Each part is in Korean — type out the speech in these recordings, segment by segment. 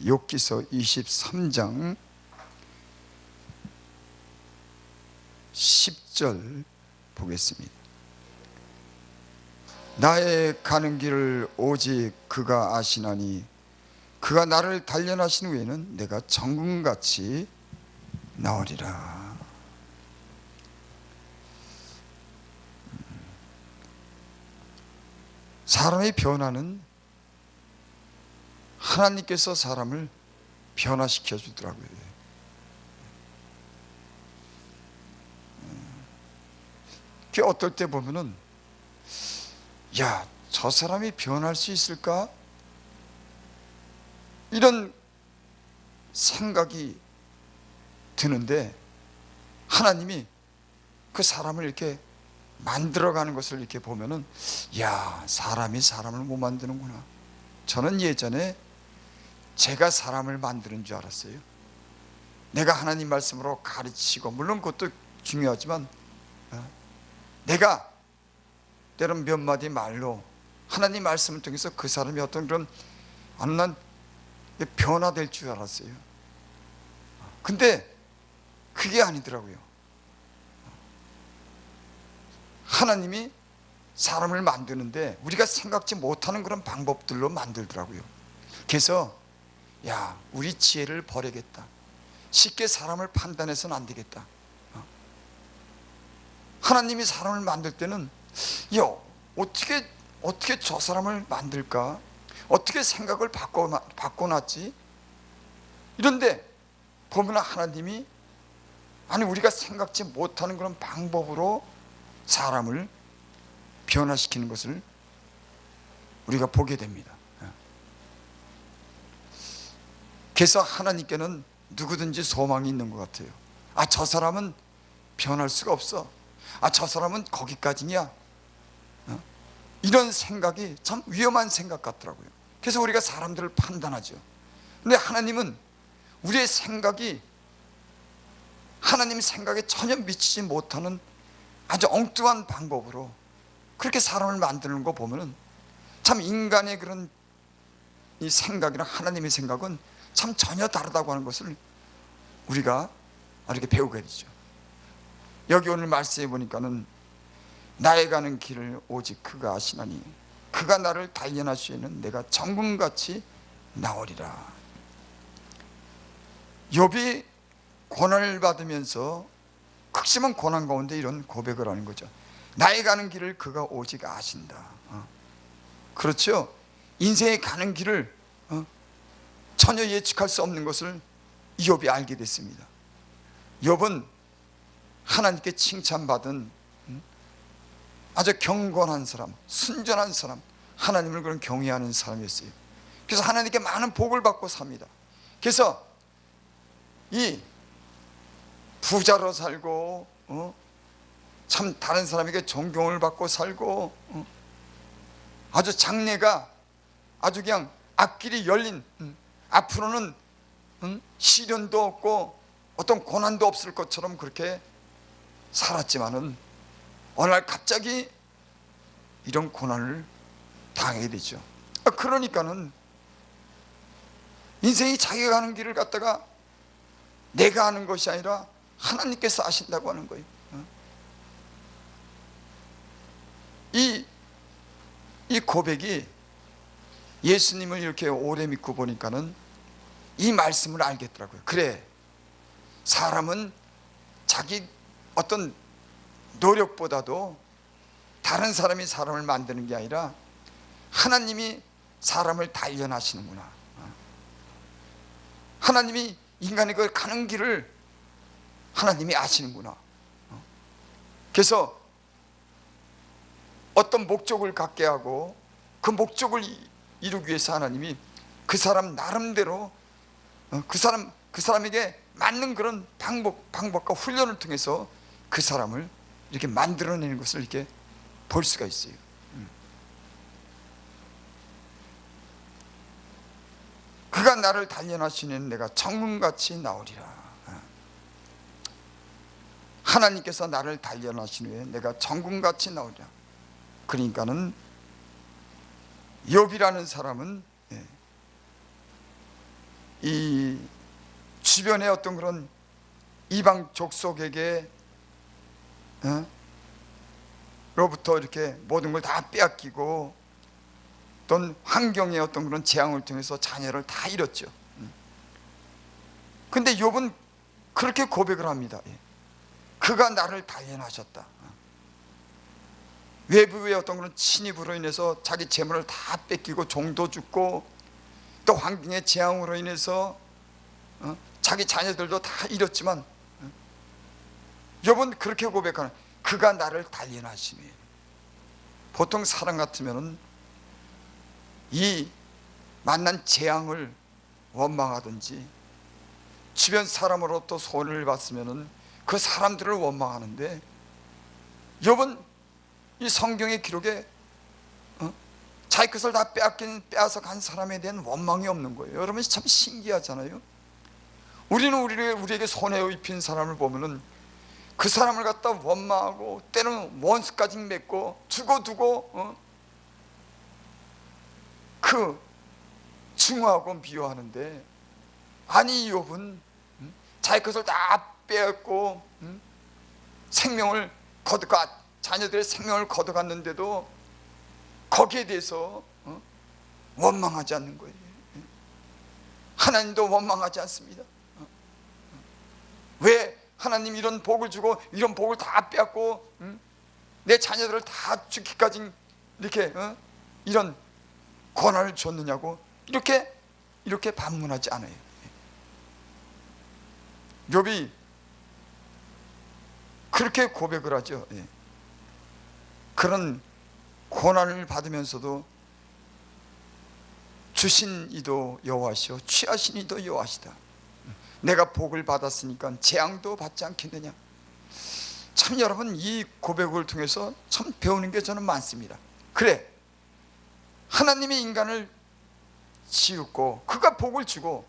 욥기서 23장 10절 보겠습니다. 나의 가는 길을 오직 그가 아시나니 그가 나를 단련하신 후에는 내가 정금같이 나으리라. 사람의 변화는 하나님께서 사람을 변화시켜 주더라고요. 어떨 때 보면은 야, 저 사람이 변할 수 있을까? 이런 생각이 드는데 하나님이 그 사람을 이렇게 만들어가는 것을 이렇게 보면은 야, 사람이 사람을 못 만드는구나. 저는 예전에 제가 사람을 만드는 줄 알았어요. 내가 하나님 말씀으로 가르치고, 물론 그것도 중요하지만 내가 때론 몇 마디 말로 하나님 말씀을 통해서 그 사람이 어떤 그런 난 변화될 줄 알았어요. 근데 그게 아니더라고요. 하나님이 사람을 만드는데 우리가 생각지 못하는 그런 방법들로 만들더라고요. 그래서 야, 우리 지혜를 버리겠다. 쉽게 사람을 판단해서는 안 되겠다. 하나님이 사람을 만들 때는 야, 어떻게 저 사람을 만들까? 어떻게 생각을 바꿔놨지? 이런데 보면 하나님이 우리가 생각지 못하는 그런 방법으로 사람을 변화시키는 것을 우리가 보게 됩니다. 그래서 하나님께는 누구든지 소망이 있는 것 같아요. 저 사람은 변할 수가 없어. 저 사람은 거기까지냐? 이런 생각이 참 위험한 생각 같더라고요. 그래서 우리가 사람들을 판단하죠. 근데 하나님은 우리의 생각이 하나님 생각에 전혀 미치지 못하는 아주 엉뚱한 방법으로 그렇게 사람을 만드는 거 보면은 참 인간의 그런 이 생각이랑 하나님의 생각은 참 전혀 다르다고 하는 것을 우리가 이렇게 배우게 되죠. 여기 오늘 말씀해 보니까는 나의 가는 길을 오직 그가 아시나니 그가 나를 단련하시에는 내가 정금같이 나으리라. 욥이 고난을 받으면서 극심한 고난 가운데 이런 고백을 하는 거죠. 나의 가는 길을 그가 오직 아신다. 그렇죠. 인생의 가는 길을 전혀 예측할 수 없는 것을 욥이 알게 됐습니다. 욥은 하나님께 칭찬받은 아주 경건한 사람, 순전한 사람, 하나님을 그런 경외하는 사람이었어요. 그래서 하나님께 많은 복을 받고 삽니다. 그래서 이 부자로 살고 참 다른 사람에게 존경을 받고 살고 아주 장래가 아주 그냥 앞길이 열린, 앞으로는 시련도 없고 어떤 고난도 없을 것처럼 그렇게 살았지만은 어느 날 갑자기 이런 고난을 당하게 되죠. 그러니까는 인생이 자기가 가는 길을 갖다가 내가 하는 것이 아니라 하나님께서 아신다고 하는 거예요. 이 고백이 예수님을 이렇게 오래 믿고 보니까는 이 말씀을 알겠더라고요. 그래, 사람은 자기 어떤 노력보다도 다른 사람이 사람을 만드는 게 아니라 하나님이 사람을 단련하시는구나. 하나님이 인간의 그 가는 길을 하나님이 아시는구나. 그래서 어떤 목적을 갖게 하고 그 목적을 이루기 위해서 하나님이 그 사람 나름대로 그 사람에게 맞는 그런 방법과 훈련을 통해서 그 사람을 이렇게 만들어내는 것을 이렇게 볼 수가 있어요. 그가 나를 단련하시는 내가 정금같이 나으리라. 하나님께서 나를 단련하신 후에 내가 정금같이 나으리라. 그러니까는 욥이라는 사람은 이 주변의 어떤 그런 이방 족속에게 로부터 이렇게 모든 걸 다 빼앗기고 어떤 환경의 어떤 그런 재앙을 통해서 자녀를 다 잃었죠. 근데 욥은 그렇게 고백을 합니다. 그가 나를 단련하셨다. 외부의 어떤 그런 침입으로 인해서 자기 재물을 다 뺏기고 종도 죽고 또 환경의 재앙으로 인해서 자기 자녀들도 다 잃었지만 욥은 그렇게 고백하는, 그가 나를 단련하시니. 보통 사람 같으면 이 만난 재앙을 원망하든지 주변 사람으로부터 손해를 봤으면 그 사람들을 원망하는데, 욥은 이 성경의 기록에 자기 것을 다 빼앗아 간 사람에 대한 원망이 없는 거예요. 여러분 참 신기하잖아요. 우리는 우리에게 손해 입힌 사람을 보면은 그 사람을 갖다 원망하고 때로는 원수까지 맺고 두고 그 증오하고 미워하는데, 아니 욥은 자기 것을 다 빼앗고 생명을 거둬가 자녀들의 생명을 거둬갔는데도 거기에 대해서 원망하지 않는 거예요. 하나님도 원망하지 않습니다. 왜 하나님 이런 복을 주고 이런 복을 다 빼앗고 내 자녀들을 다 죽기까지 이렇게 이런 권한을 줬느냐고 이렇게 반문하지 않아요. 욥이 그렇게 고백을 하죠. 그런 고난을 받으면서도 주신 이도 여호와시오 취하신 이도 여호와시다. 내가 복을 받았으니까 재앙도 받지 않겠느냐. 참 여러분, 이 고백을 통해서 참 배우는 게 저는 많습니다. 그래, 하나님이 인간을 지었고 그가 복을 주고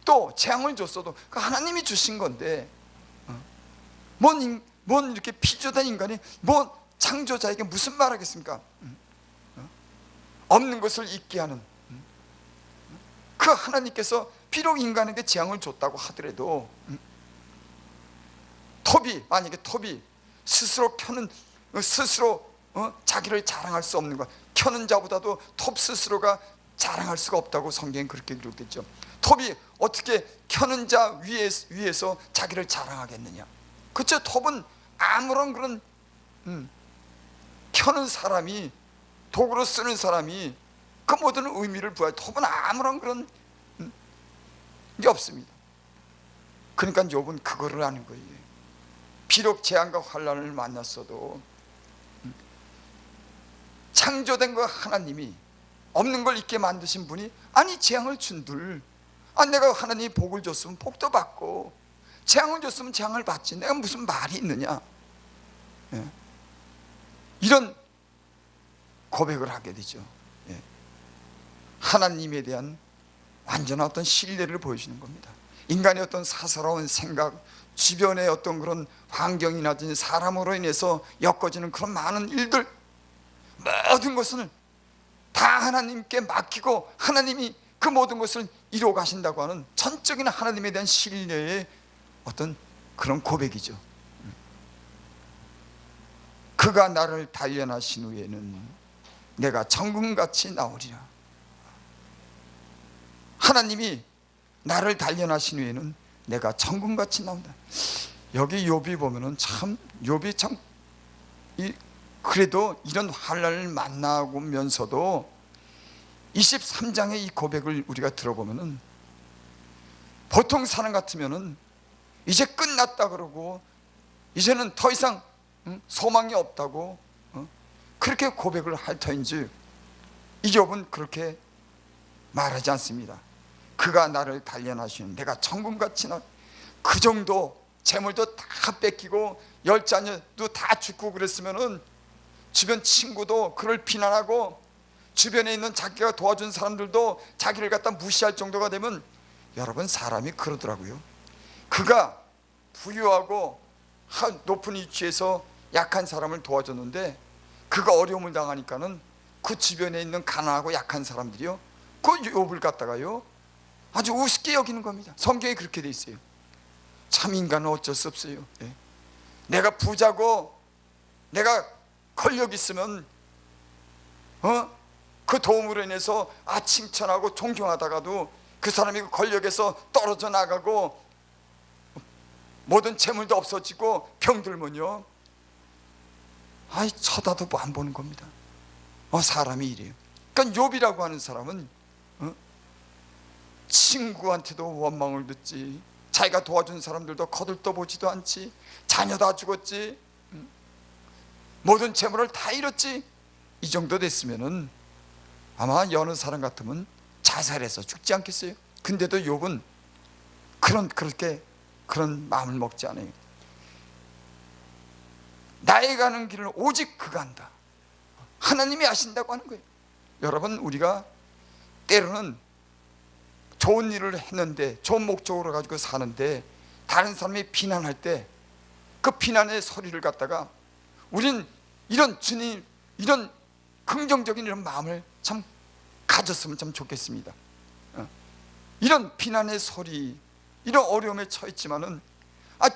또 재앙을 줬어도 그 하나님이 주신 건데 뭔 이렇게 피조된 인간이 뭐 창조자에게 무슨 말 하겠습니까? 없는 것을 있게 하는 그 하나님께서 비록 인간에게 재앙을 줬다고 하더라도 만약에 톱이 스스로 자기를 자랑할 수 없는 것, 켜는 자보다도 톱 스스로가 자랑할 수가 없다고 성경에 그렇게 기록됐죠. 톱이 어떻게 켜는 자 위에서 자기를 자랑하겠느냐. 그렇죠. 톱은 아무런 그런 켜는 사람이, 도구로 쓰는 사람이 그 모든 의미를 부여해. 톱은 아무런 그런 게 없습니다. 그러니까 욥은 그거를 아는 거예요. 비록 재앙과 환난을 만났어도 창조된 그 하나님이, 없는 걸 있게 만드신 분이, 아니 재앙을 준들, 내가 하나님이 복을 줬으면 복도 받고 재앙을 줬으면 재앙을 받지, 내가 무슨 말이 있느냐. 이런 고백을 하게 되죠. 하나님에 대한 완전한 어떤 신뢰를 보여주는 겁니다. 인간의 어떤 사사로운 생각, 주변의 어떤 그런 환경이라든지 사람으로 인해서 엮어지는 그런 많은 일들, 모든 것을 다 하나님께 맡기고 하나님이 그 모든 것을 이루어 가신다고 하는 전적인 하나님에 대한 신뢰의 어떤 그런 고백이죠. 그가 나를 단련하신 후에는 내가 정금같이 나오리라. 하나님이 나를 단련하신 후에는 내가 정금같이 나온다. 여기 욥이 보면은 참, 욥이 참 그래도 이런 환난을 만나면서도 23장의 이 고백을 우리가 들어보면은, 보통 사람 같으면은 이제 끝났다 그러고 이제는 더 이상 소망이 없다고 그렇게 고백을 할 터인지, 이 욥은 그렇게 말하지 않습니다. 그가 나를 단련하시는 내가 정금같이 그 정도 재물도 다 뺏기고 10자녀도 다 죽고 그랬으면은 주변 친구도 그를 비난하고 주변에 있는 자기가 도와준 사람들도 자기를 갖다 무시할 정도가 되면, 여러분 사람이 그러더라고요. 그가 부유하고 높은 위치에서 약한 사람을 도와줬는데 그가 어려움을 당하니까는 그 주변에 있는 가난하고 약한 사람들이요, 그 욥을 갖다가요 아주 우습게 여기는 겁니다. 성경에 그렇게 돼 있어요. 참 인간은 어쩔 수 없어요. 예. 내가 부자고 내가 권력 있으면 그 도움으로 인해서 칭찬하고 존경하다가도 그 사람이 그 권력에서 떨어져 나가고 모든 재물도 없어지고 병들면요, 쳐다도 안 보는 겁니다. 사람이 이래요. 그러니까 욥이라고 하는 사람은 친구한테도 원망을 듣지, 자기가 도와준 사람들도 거들떠보지도 않지, 자녀 다 죽었지, 모든 재물을 다 잃었지. 이 정도 됐으면은 아마 여느 사람 같으면 자살해서 죽지 않겠어요? 근데도 욥은 그런 마음을 먹지 않아요. 나의 가는 길을 오직 그가 안다. 하나님이 아신다고 하는 거예요. 여러분, 우리가 때로는 좋은 일을 했는데, 좋은 목적으로 가지고 사는데 다른 사람이 비난할 때 그 비난의 소리를 갖다가 우린 이런 주님, 이런 긍정적인 이런 마음을 참 가졌으면 참 좋겠습니다. 이런 비난의 소리, 이런 어려움에 처했지만은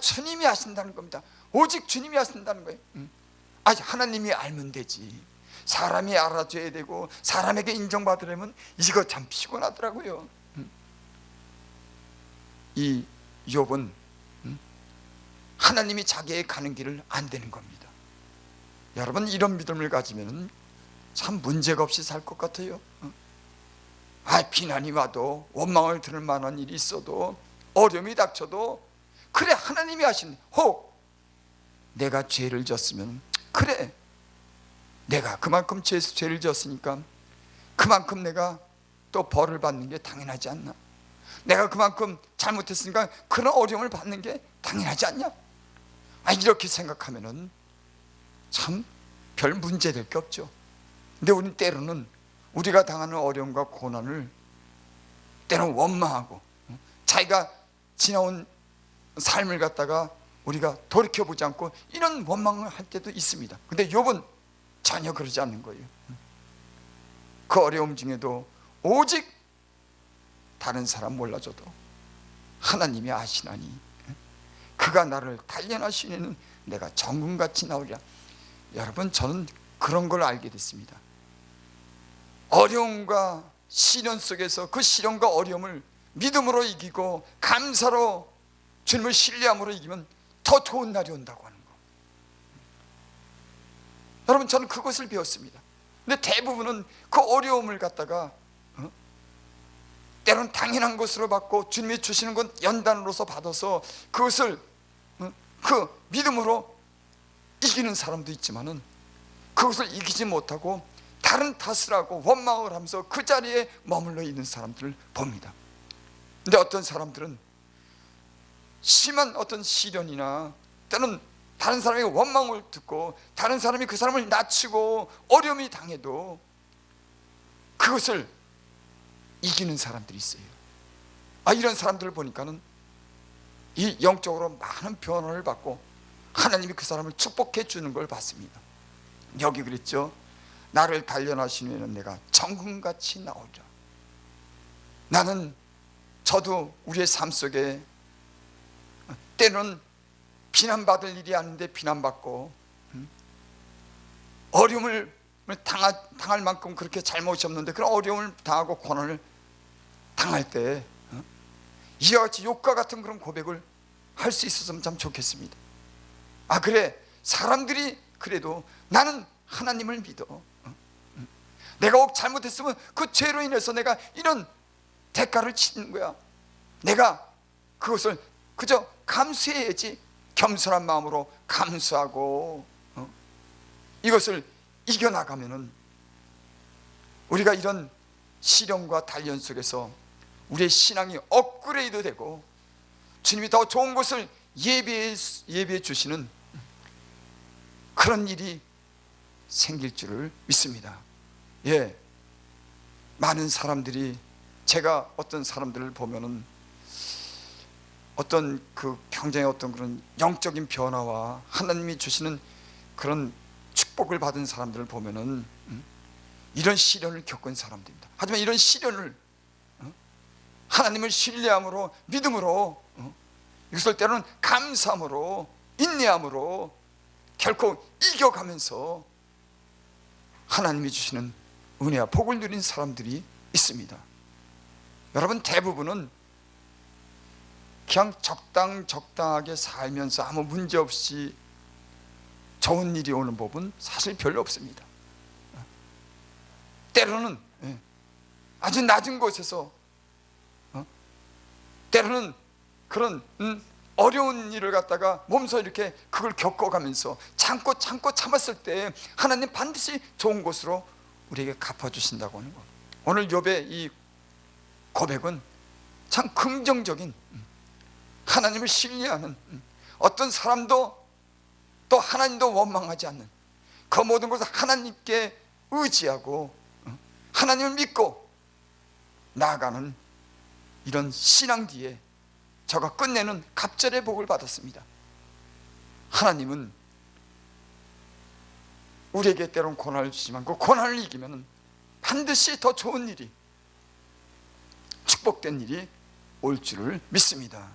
주님이 아신다는 겁니다. 오직 주님이 아신다는 거예요. 하나님이 알면 되지. 사람이 알아줘야 되고 사람에게 인정받으려면 이거 참 피곤하더라고요. 이 욥은 하나님이 자기의 가는 길을 안 되는 겁니다. 여러분, 이런 믿음을 가지면 참 문제가 없이 살 것 같아요. 비난이 와도, 원망을 들을 만한 일이 있어도, 어려움이 닥쳐도, 그래 하나님이 하신, 혹 내가 죄를 졌으면, 그래 내가 그만큼 죄를 졌으니까 그만큼 내가 또 벌을 받는 게 당연하지 않나, 내가 그만큼 잘못했으니까 그런 어려움을 받는 게 당연하지 않냐, 이렇게 생각하면은 참 별 문제 될 게 없죠. 근데 우리는 때로는 우리가 당하는 어려움과 고난을 때로는 원망하고 자기가 지나온 삶을 갖다가 우리가 돌이켜보지 않고 이런 원망을 할 때도 있습니다. 근데 욥은 전혀 그러지 않는 거예요. 그 어려움 중에도 오직 다른 사람 몰라줘도 하나님이 아시나니 그가 나를 단련하시는 내가 정금같이 나오리라. 여러분, 저는 그런 걸 알게 됐습니다. 어려움과 시련 속에서 그 시련과 어려움을 믿음으로 이기고 감사로 주님을 신뢰함으로 이기면 더 좋은 날이 온다고 하는 거. 여러분, 저는 그것을 배웠습니다. 근데 대부분은 그 어려움을 갖다가 때로는 당연한 것으로 받고 주님이 주시는 건 연단으로서 받아서 그것을 그 믿음으로 이기는 사람도 있지만은 그것을 이기지 못하고 다른 탓을 하고 원망을 하면서 그 자리에 머물러 있는 사람들을 봅니다. 근데 어떤 사람들은 심한 어떤 시련이나 때는 다른 사람의 원망을 듣고 다른 사람이 그 사람을 낮추고 어려움이 당해도 그것을 이기는 사람들이 있어요. 이런 사람들을 보니까는 이 영적으로 많은 변화를 받고 하나님이 그 사람을 축복해 주는 걸 봤습니다. 여기 그랬죠. 나를 단련하시면 내가 정금같이 나오리라. 나는, 저도 우리의 삶 속에 때는 비난받을 일이 아닌데 비난받고 어려움을 당할 만큼 그렇게 잘못이 없는데 그런 어려움을 당하고 고난을 당할 때 이와 같이 욥과 같은 그런 고백을 할 수 있었으면 참 좋겠습니다. 그래, 사람들이 그래도 나는 하나님을 믿어. 내가 혹 잘못했으면 그 죄로 인해서 내가 이런 대가를 치는 거야. 내가 그것을 그저 감수해야지. 겸손한 마음으로 감수하고 이것을 이겨나가면은 우리가 이런 시련과 단련 속에서 우리의 신앙이 업그레이드 되고 주님이 더 좋은 것을 예비해 주시는 그런 일이 생길 줄을 믿습니다. 많은 사람들이, 제가 어떤 사람들을 보면은 어떤 그 굉장히 어떤 그런 영적인 변화와 하나님이 주시는 그런 축복을 받은 사람들을 보면은 이런 시련을 겪은 사람들입니다. 하지만 이런 시련을 하나님을 신뢰함으로, 믿음으로, 이것을 때로는 감사함으로, 인내함으로 결코 이겨가면서 하나님이 주시는 은혜와 복을 누린 사람들이 있습니다. 여러분, 대부분은 그냥 적당하게 살면서 아무 문제 없이 좋은 일이 오는 법은 사실 별로 없습니다. 때로는 아주 낮은 곳에서, 때로는 그런 어려운 일을 갖다가 몸소 이렇게 그걸 겪어가면서 참고 참았을 때 하나님 반드시 좋은 곳으로 우리에게 갚아주신다고 하는 것. 오늘 욥의 이 고백은 참 긍정적인, 하나님을 신뢰하는, 어떤 사람도 또 하나님도 원망하지 않는, 그 모든 것을 하나님께 의지하고 하나님을 믿고 나아가는 이런 신앙 뒤에 저가 끝내는 갑절의 복을 받았습니다. 하나님은 우리에게 때론 고난을 주지만 그 고난을 이기면 반드시 더 좋은 일이, 축복된 일이 올 줄을 믿습니다.